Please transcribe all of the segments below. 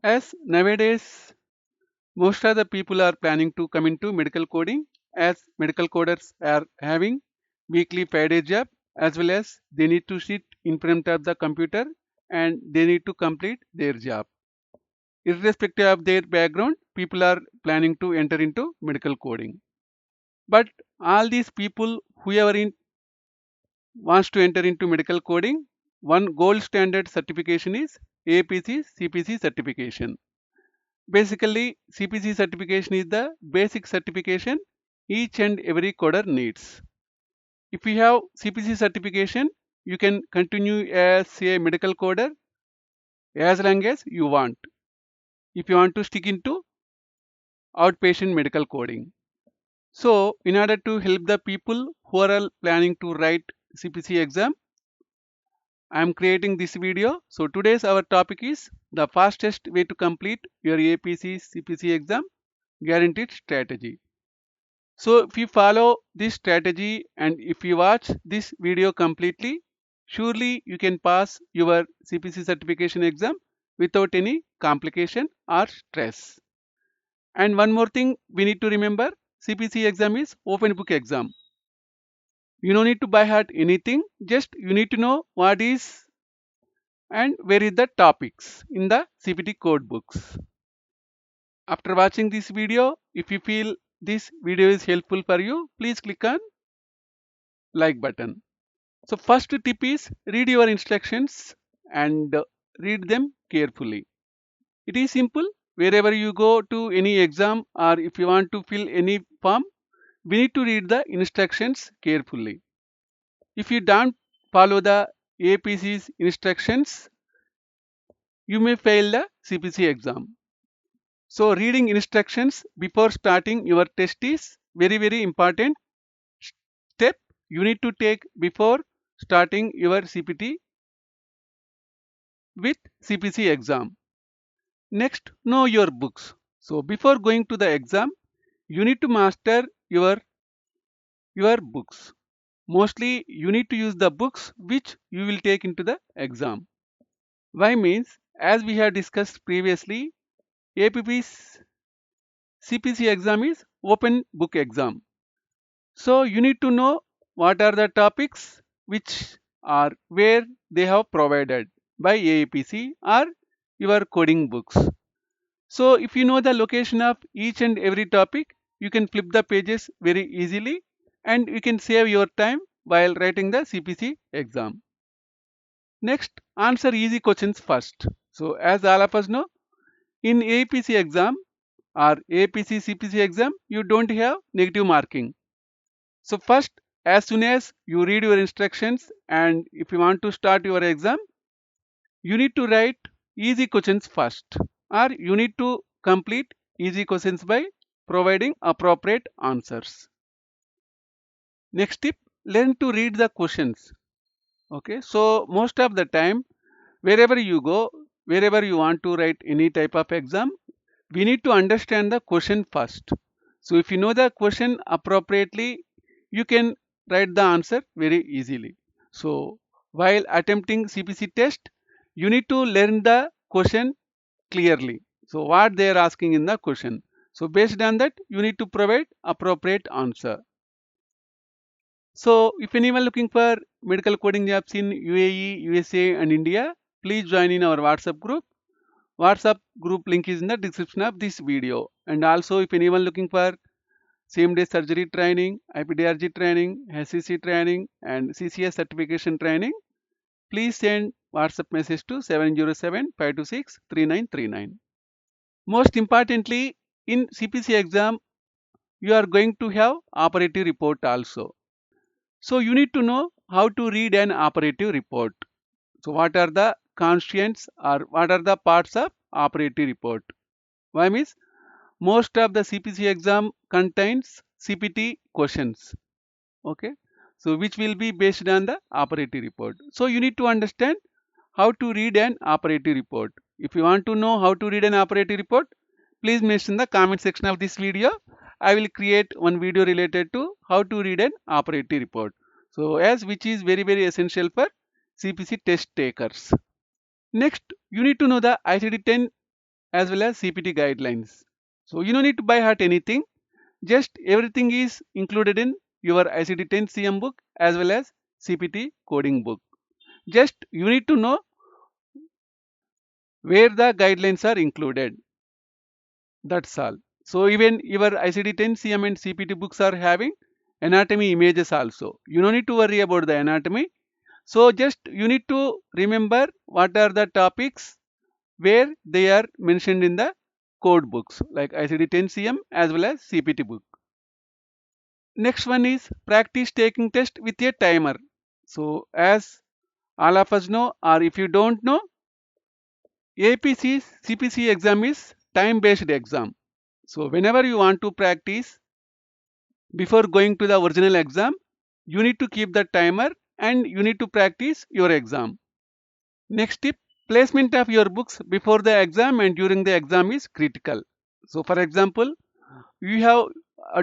As nowadays most of the people are planning to come into medical coding, as medical coders are having weekly payday job, as well as they need to sit in front of the computer and they need to complete their job. Irrespective of their background, people are planning to enter into medical coding. But all these people, whoever wants to enter into medical coding, one gold standard certification is AAPC's CPC certification. Basically, CPC certification is the basic certification each and every coder needs. If you have CPC certification, you can continue as a medical coder as long as you want. If you want to stick into outpatient medical coding. So, in order to help the people who are all planning to write CPC exam, I am creating this video. So, today's our topic is the fastest way to complete your APC CPC exam guaranteed strategy. So if you follow this strategy and if you watch this video completely, surely you can pass your CPC certification exam without any complication or stress. And one more thing we need to remember, CPC exam is open book exam. You don't need to by heart anything, just you need to know what is and where is the topics in the CPT code books. After watching this video, if you feel this video is helpful for you, please click on like button. So first tip is read your instructions and read them carefully. It is simple. Wherever you go to any exam or if you want to fill any form, we need to read the instructions carefully. If you don't follow the APC's instructions, you may fail the CPC exam. So reading instructions before starting your test is very important step you need to take before starting your CPT with CPC exam. Next, know your books. So before going to the exam, you need to master your books. Mostly you need to use the books which you will take into the exam. Why means as we have discussed previously, APP's CPC exam is open book exam. So you need to know what are the topics which are where they have provided by AAPC or your coding books. So if you know the location of each and every topic, you can flip the pages very easily and you can save your time while writing the CPC exam. Next, answer easy questions first. So as all of us know, in APC exam or APC CPC exam, you don't have negative marking. So first, as soon as you read your instructions and if you want to start your exam, you need to write easy questions first or you need to complete easy questions by providing appropriate answers. Next tip, learn to read the questions. Okay, so most of the time, wherever you go, wherever you want to write any type of exam, we need to understand the question first. So if you know the question appropriately, you can write the answer very easily. So while attempting CPC test, you need to learn the question clearly. So what they are asking in the question. So based on that, you need to provide appropriate answer. So if anyone looking for medical coding jobs in UAE, USA and India, please join in our WhatsApp group. WhatsApp group link is in the description of this video. And also if anyone looking for same day surgery training, IPDRG training, SCC training and CCS certification training, please send WhatsApp message to 707-526-3939. Most importantly, in CPC exam, you are going to have operative report also. So you need to know how to read an operative report. So what are the constituents or what are the parts of operative report? Why means most of the CPC exam contains CPT questions. Okay. So which will be based on the operative report. So you need to understand how to read an operative report. If you want to know how to read an operative report, please mention the comment section of this video. I will create one video related to how to read an operative report. So as which is very essential for CPC test takers. Next, you need to know the ICD-10 as well as CPT guidelines. So you don't need to buy heart anything. Just everything is included in your ICD 10 CM book as well as CPT coding book. Just you need to know where the guidelines are included. That's all. So even your ICD 10 CM and CPT books are having anatomy images also. You don't need to worry about the anatomy. So just you need to remember what are the topics where they are mentioned in the code books like ICD 10 CM as well as CPT book. Next one is practice taking test with a timer. So as all of us know, or if you don't know, AAPC'S CPC exam is time based exam. So whenever you want to practice before going to the original exam, you need to keep the timer and you need to practice your exam. Next tip, placement of your books before the exam and during the exam is critical. So for example, you have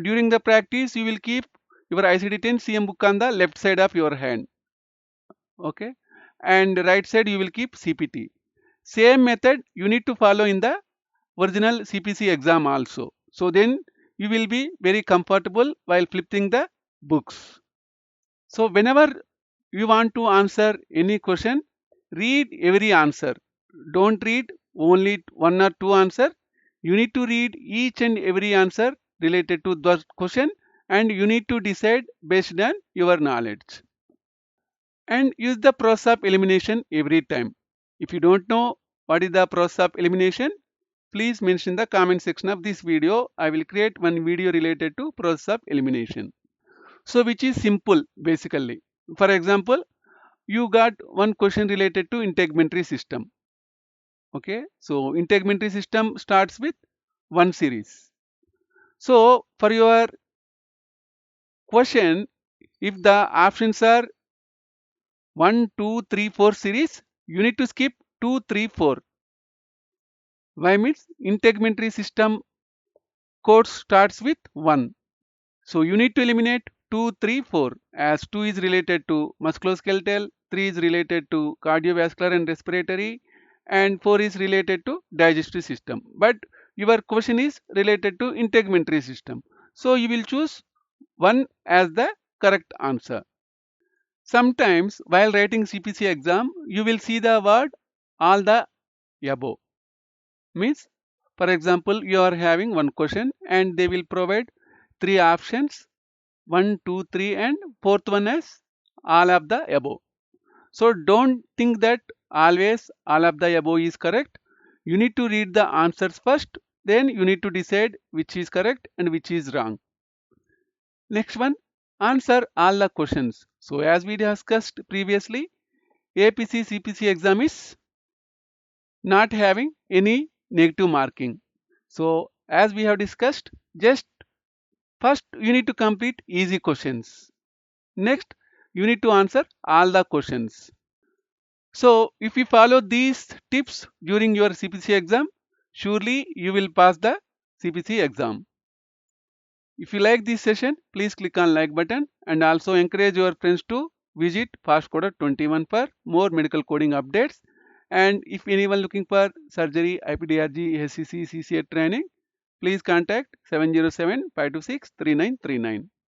during the practice you will keep your ICD 10 CM book on the left side of your hand, okay, and right side you will keep CPT. Same method you need to follow in the original CPC exam also. So then you will be very comfortable while flipping the books. So whenever you want to answer any question, read every answer. Don't read only one or two answer. You need to read each and every answer related to the question and you need to decide based on your knowledge. And use the process of elimination every time. If you don't know what is the process of elimination, please mention in the comment section of this video. I will create one video related to process of elimination. So which is simple basically. For example, you got one question related to integumentary system. Okay, so integumentary system starts with one series. So for your question, if the options are 1, 2, 3, 4 series, you need to skip 2, 3, 4. Why means integumentary system code starts with 1. So you need to eliminate 2, 3, 4 as 2 is related to musculoskeletal, 3 is related to cardiovascular and respiratory and 4 is related to digestive system. But your question is related to integumentary system. So you will choose 1 as the correct answer. Sometimes while writing CPC exam, you will see the word all the above. Means for example, you are having one question and they will provide 3 options 1, 2, 3 and fourth one is all of the above. So don't think that always all of the above is correct. You need to read the answers first, then you need to decide which is correct and which is wrong. Next one, answer all the questions. So as we discussed previously, APC CPC exam is not having any negative marking. So as we have discussed, just first you need to complete easy questions. Next, you need to answer all the questions. So if you follow these tips during your CPC exam, surely you will pass the CPC exam. If you like this session, please click on like button and also encourage your friends to visit FastCoder 21 for more medical coding updates. And if anyone looking for surgery, IPDRG, SCC, CCA training, please contact 707-526-3939.